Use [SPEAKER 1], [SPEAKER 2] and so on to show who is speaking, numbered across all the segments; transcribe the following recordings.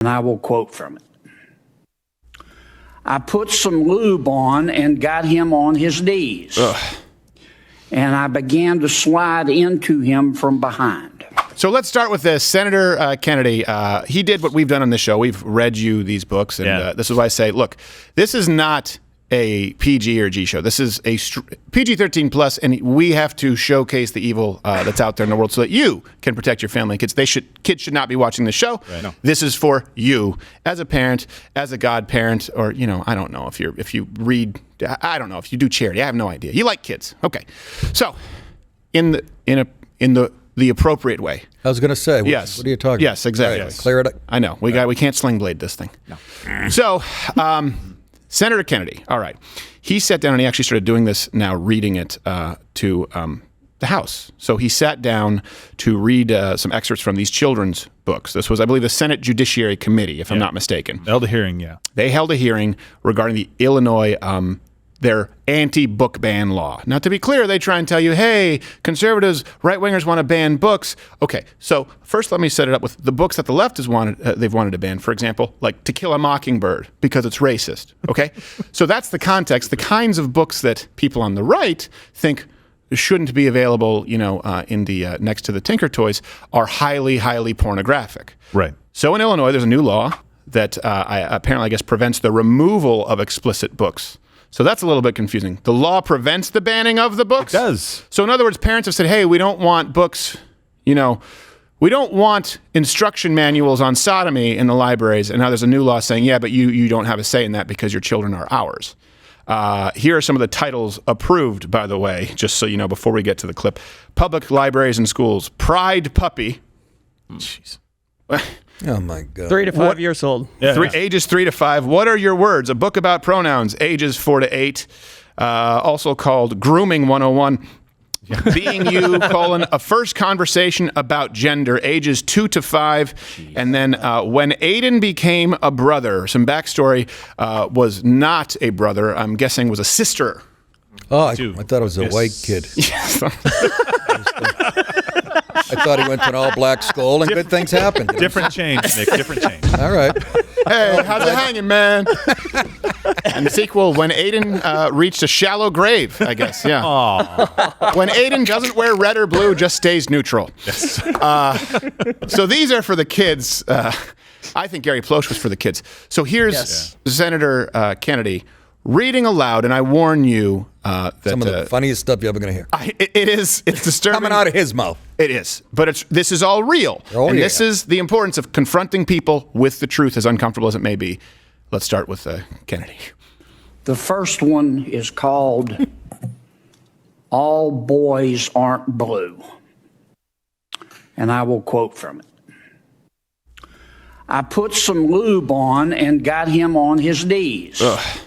[SPEAKER 1] And I will quote from it. I put some lube on and got him on his knees.
[SPEAKER 2] Ugh.
[SPEAKER 1] And I began to slide into him from behind.
[SPEAKER 2] So let's start with this. Senator Kennedy, he did what we've done on this show. We've read you these books, and this is why I say, look, this is not a PG or G show. This is a PG-13 plus, and we have to showcase the evil that's out there in the world so that you can protect your family and kids. Kids should not be watching this show. Right. No. This is for you as a parent, as a godparent, or I don't know if you read. I don't know if you do charity. I have no idea. You like kids, okay? So, in the appropriate way.
[SPEAKER 3] I was going to say.
[SPEAKER 2] Yes.
[SPEAKER 3] What are you talking about?
[SPEAKER 2] Yes, exactly.
[SPEAKER 3] Right, clear it up.
[SPEAKER 2] I know. We can't sling blade this thing. No. So. Senator Kennedy, all right. He sat down and he actually started doing this now, reading it to the House. So he sat down to read some excerpts from these children's books. This was, I believe, the Senate Judiciary Committee, if I'm not mistaken.
[SPEAKER 4] Held a hearing, yeah.
[SPEAKER 2] They held a hearing regarding the Illinois, their anti-book ban law. Now, to be clear, they try and tell you, hey, conservatives, right-wingers want to ban books. Okay, so first let me set it up with the books that the left has they've wanted to ban. For example, like To Kill a Mockingbird, because it's racist, okay? So that's the context. The kinds of books that people on the right think shouldn't be available, in the next to the Tinker Toys are highly, highly pornographic.
[SPEAKER 4] Right.
[SPEAKER 2] So in Illinois, there's a new law that apparently, I guess, prevents the removal of explicit books. So that's a little bit confusing. The law prevents the banning of the books?
[SPEAKER 4] It does.
[SPEAKER 2] So in other words, parents have said, hey, we don't want books, we don't want instruction manuals on sodomy in the libraries. And now there's a new law saying, yeah, but you don't have a say in that because your children are ours. Here are some of the titles approved, by the way, just so you know, before we get to the clip. Public libraries and schools. Pride Puppy.
[SPEAKER 4] Jeez.
[SPEAKER 3] Oh, my God.
[SPEAKER 5] 3 to 5 years old.
[SPEAKER 4] Yeah.
[SPEAKER 2] Ages 3 to 5. What are your words? A book about pronouns. Ages 4 to 8. Also called Grooming 101. Being You, a first conversation about gender. Ages 2 to 5. Jeez. And then When Aiden Became a Brother. Some backstory. Was not a brother. I'm guessing was a sister.
[SPEAKER 3] Oh, I thought it was a white kid.
[SPEAKER 2] Yes.
[SPEAKER 3] I thought he went to an all-black school and good things happened.
[SPEAKER 4] Different change, Nick. Different change.
[SPEAKER 3] All right.
[SPEAKER 2] Hey, how's it hanging, man? And the sequel, When Aiden Reached a Shallow Grave, I guess. Yeah.
[SPEAKER 4] Aww.
[SPEAKER 2] When Aiden doesn't wear red or blue, just stays neutral.
[SPEAKER 4] Yes.
[SPEAKER 2] So these are for the kids. I think Gary Plosh was for the kids. So here's Senator Kennedy reading aloud, and I warn you that
[SPEAKER 3] some of the funniest stuff you're ever going to hear.
[SPEAKER 2] It's disturbing.
[SPEAKER 3] Coming out of his mouth.
[SPEAKER 2] It is, but this is all real. This is the importance of confronting people with the truth, as uncomfortable as it may be. Let's start with Kennedy.
[SPEAKER 1] The first one is called All Boys Aren't Blue. And I will quote from it. I put some lube on and got him on his knees.
[SPEAKER 2] Ugh.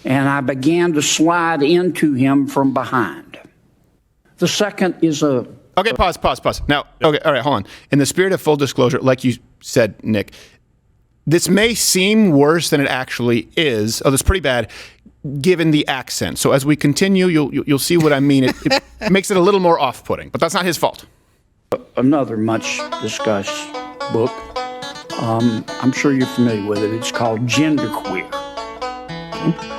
[SPEAKER 1] And I began to slide into him from behind. The second is a...
[SPEAKER 2] Okay, pause. Now, okay, all right, hold on. In the spirit of full disclosure, like you said, Nick, this may seem worse than it actually is. Oh, that's pretty bad, given the accent. So as we continue, you'll see what I mean. It makes it a little more off-putting, but that's not his fault.
[SPEAKER 1] Another much discussed book. I'm sure you're familiar with it. It's called Genderqueer. Okay?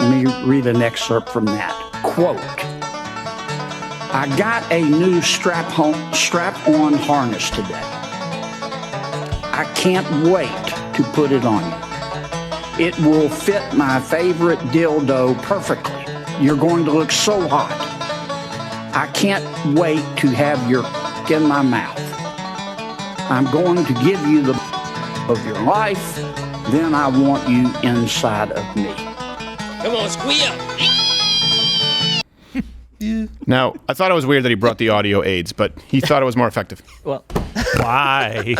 [SPEAKER 1] Let me read an excerpt from that. Quote, I got a new strap-on harness today. I can't wait to put it on you. It will fit my favorite dildo perfectly. You're going to look so hot. I can't wait to have your in my mouth. I'm going to give you the of your life. Then I want you inside of me.
[SPEAKER 5] Come on, squeal.
[SPEAKER 2] Now, I thought it was weird that he brought the audio aids, but he thought it was more effective.
[SPEAKER 5] Well,
[SPEAKER 4] Why?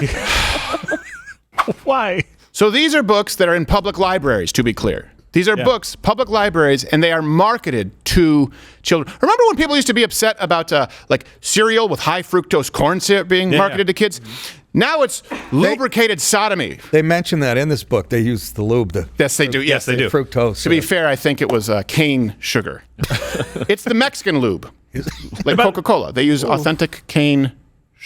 [SPEAKER 4] Why?
[SPEAKER 2] So these are books that are in public libraries, to be clear. These are books, public libraries, and they are marketed to children. Remember when people used to be upset about like cereal with high fructose corn syrup being marketed to kids? Now it's lubricated sodomy.
[SPEAKER 3] They mention that in this book. They use the lube.
[SPEAKER 2] Yes, they do. Yes, they do.
[SPEAKER 3] Fructose.
[SPEAKER 2] To be fair, I think it was cane sugar. It's the Mexican lube, like Coca-Cola. They use authentic cane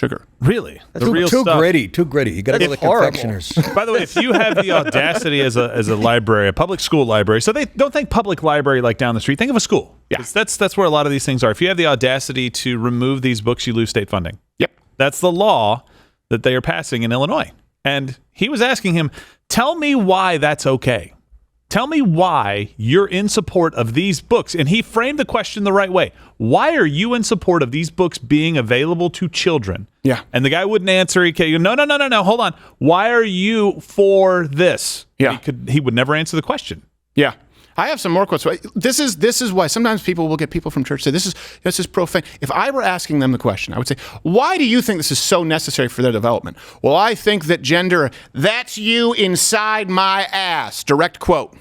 [SPEAKER 2] sugar.
[SPEAKER 4] Really? The
[SPEAKER 3] Too,
[SPEAKER 4] real
[SPEAKER 3] too
[SPEAKER 4] stuff.
[SPEAKER 3] gritty. Too gritty. You got to go to the
[SPEAKER 5] horrible.
[SPEAKER 3] confectioners.
[SPEAKER 4] By the way, if you have the audacity as a library, a public school library, so they don't think public library like down the street. Think of a school.
[SPEAKER 2] Yeah.
[SPEAKER 4] 'Cause that's where a lot of these things are. If you have the audacity to remove these books, you lose state funding.
[SPEAKER 2] Yep.
[SPEAKER 4] That's the law that they are passing in Illinois. And he was asking him, tell me why that's okay. Tell me why you're in support of these books. And he framed the question the right way. Why are you in support of these books being available to children?
[SPEAKER 2] Yeah.
[SPEAKER 4] And the guy wouldn't answer. He came, no, hold on. Why are you for this?
[SPEAKER 2] Yeah.
[SPEAKER 4] He would never answer the question.
[SPEAKER 2] Yeah. I have some more quotes. This is why sometimes people will get people from church say, this is profane. If I were asking them the question, I would say, why do you think this is so necessary for their development? Well, I think that gender, that's you inside my ass. Direct quote.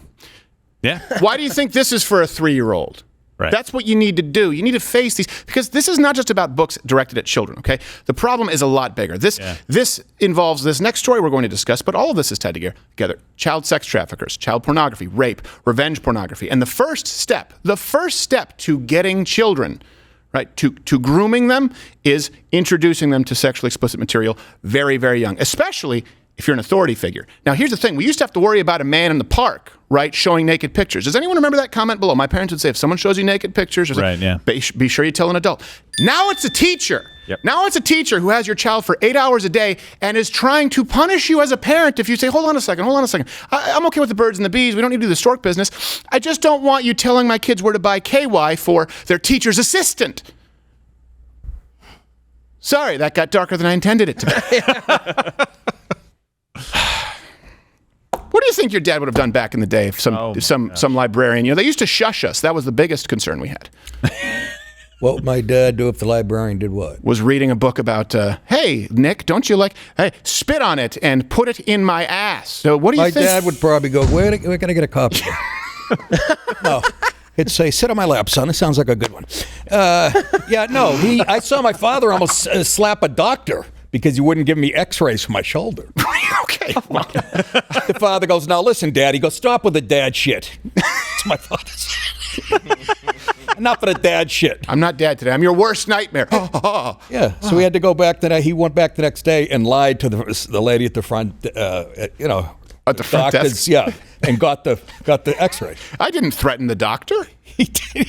[SPEAKER 4] Yeah.
[SPEAKER 2] Why do you think this is for a 3-year-old?
[SPEAKER 4] Right.
[SPEAKER 2] That's what you need to do. You need to face these, because this is not just about books directed at children, okay? The problem is a lot bigger. This involves this next story we're going to discuss, but all of this is tied together. Child sex traffickers, child pornography, rape, revenge pornography. And the first step to getting children, right, to grooming them is introducing them to sexually explicit material very, very young, especially if you're an authority figure. Now, here's the thing. We used to have to worry about a man in the park, right, showing naked pictures. Does anyone remember that comment below? My parents would say, if someone shows you naked pictures,
[SPEAKER 4] Right, yeah.
[SPEAKER 2] be sure you tell an adult. Now it's a teacher.
[SPEAKER 4] Yep.
[SPEAKER 2] Now it's a teacher who has your child for 8 hours a day and is trying to punish you as a parent if you say, hold on a second. I'm okay with the birds and the bees. We don't need to do the stork business. I just don't want you telling my kids where to buy KY for their teacher's assistant. Sorry, that got darker than I intended it to be. What do you think your dad would have done back in the day if some librarian, they used to shush us. That was the biggest concern we had.
[SPEAKER 3] What would my dad do if the librarian did what?
[SPEAKER 2] Was reading a book about, hey, Nick, don't you spit on it and put it in my ass. So what do you
[SPEAKER 3] My
[SPEAKER 2] think?
[SPEAKER 3] dad would probably go, where can I get a copy? No. He'd say, sit on my lap, son. This sounds like a good one. I saw my father almost slap a doctor because he wouldn't give me x-rays for my shoulder.
[SPEAKER 2] Okay.
[SPEAKER 3] The father goes, now listen, Dad. He goes, stop with the dad shit. It's my father. Enough of the dad shit.
[SPEAKER 2] I'm not dad today. I'm your worst nightmare.
[SPEAKER 3] Yeah. So we had to go back he went back the next day and lied to the lady at the front,
[SPEAKER 2] At the front desk?
[SPEAKER 3] Yeah, and got the x-ray.
[SPEAKER 2] I didn't threaten the doctor.
[SPEAKER 3] He did.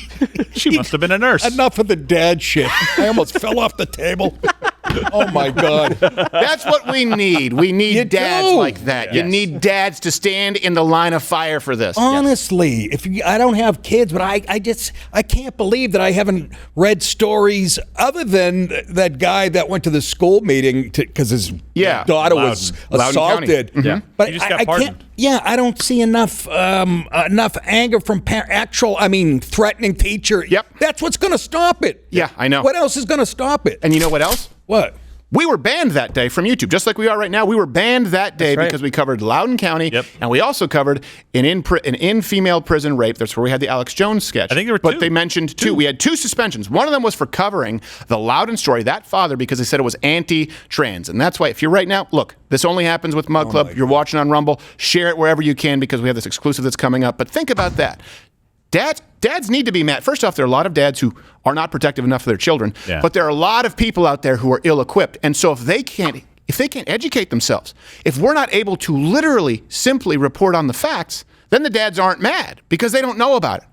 [SPEAKER 4] She must have been a nurse.
[SPEAKER 3] Enough of the dad shit. I almost fell off the table. Oh my God.
[SPEAKER 2] That's what we need. We need
[SPEAKER 3] You
[SPEAKER 2] dads
[SPEAKER 3] do.
[SPEAKER 2] like that. You
[SPEAKER 4] Yes.
[SPEAKER 2] need dads to stand in the line of fire for this.
[SPEAKER 3] Honestly, I don't have kids, but I can't believe that I haven't read stories other than that guy that went to the school meeting because his daughter was
[SPEAKER 2] Loudoun County.
[SPEAKER 3] assaulted.
[SPEAKER 2] Mhm.
[SPEAKER 3] But
[SPEAKER 4] He just got
[SPEAKER 3] I
[SPEAKER 4] pardoned.
[SPEAKER 3] can't. Yeah, I don't see enough anger from threatening teacher.
[SPEAKER 2] Yep.
[SPEAKER 3] That's what's going to stop it.
[SPEAKER 2] Yeah, I know.
[SPEAKER 3] What else is going to stop it?
[SPEAKER 2] And you know what else?
[SPEAKER 3] What?
[SPEAKER 2] We were banned that day from YouTube, just like we are right now. We were banned that day
[SPEAKER 5] right.
[SPEAKER 2] because we covered Loudoun County,
[SPEAKER 4] Yep.
[SPEAKER 2] and we also covered an in-female prison rape. That's where we had the Alex Jones sketch.
[SPEAKER 4] I think there were
[SPEAKER 2] But
[SPEAKER 4] two.
[SPEAKER 2] they mentioned two. We had 2 suspensions. One of them was for covering the Loudoun story, that father, because they said it was anti-trans. And that's why, if you're right now, look, this only happens with Mug Club. You're watching on Rumble. Share it wherever you can because we have this exclusive that's coming up. But think about that. Dads need to be mad. First off, there are a lot of dads who are not protective enough of their children, but there are a lot of people out there who are ill-equipped. And so if they can't educate themselves, if we're not able to literally simply report on the facts, then the dads aren't mad because they don't know about it.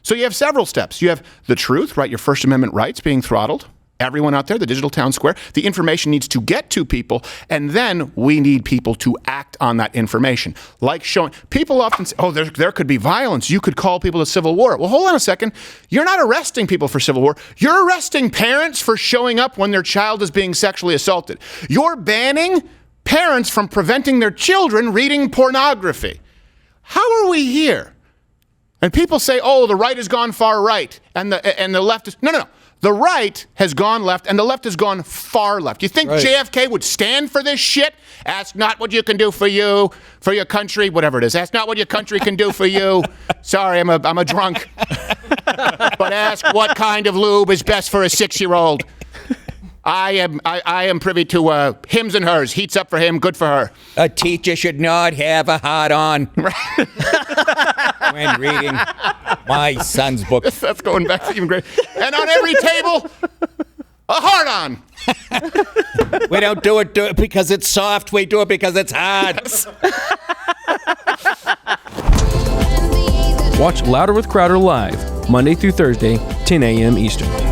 [SPEAKER 2] So you have several steps. You have the truth, right? Your First Amendment rights being throttled. Everyone out there, the digital town square, the information needs to get to people, and then we need people to act on that information. Like showing, people often say, oh, there could be violence. You could call people to civil war. Well, hold on a second. You're not arresting people for civil war. You're arresting parents for showing up when their child is being sexually assaulted. You're banning parents from preventing their children reading pornography. How are we here? And people say, oh, the right has gone far right, and the left is... No. The right has gone left, and the left has gone far left. You think JFK would stand for this shit? Ask not what you can do for you, for your country, whatever it is. Ask not what your country can do for you. Sorry, I'm a drunk. But ask what kind of lube is best for a 6-year-old. I am privy to hims and hers. Heats up for him, good for her.
[SPEAKER 3] A teacher should not have a hat on when reading my son's book.
[SPEAKER 2] That's going back to even greater. And on every table, a heart on.
[SPEAKER 3] We don't do it because it's soft. We do it because it's hard.
[SPEAKER 6] Watch Louder with Crowder live, Monday through Thursday, 10 a.m. Eastern.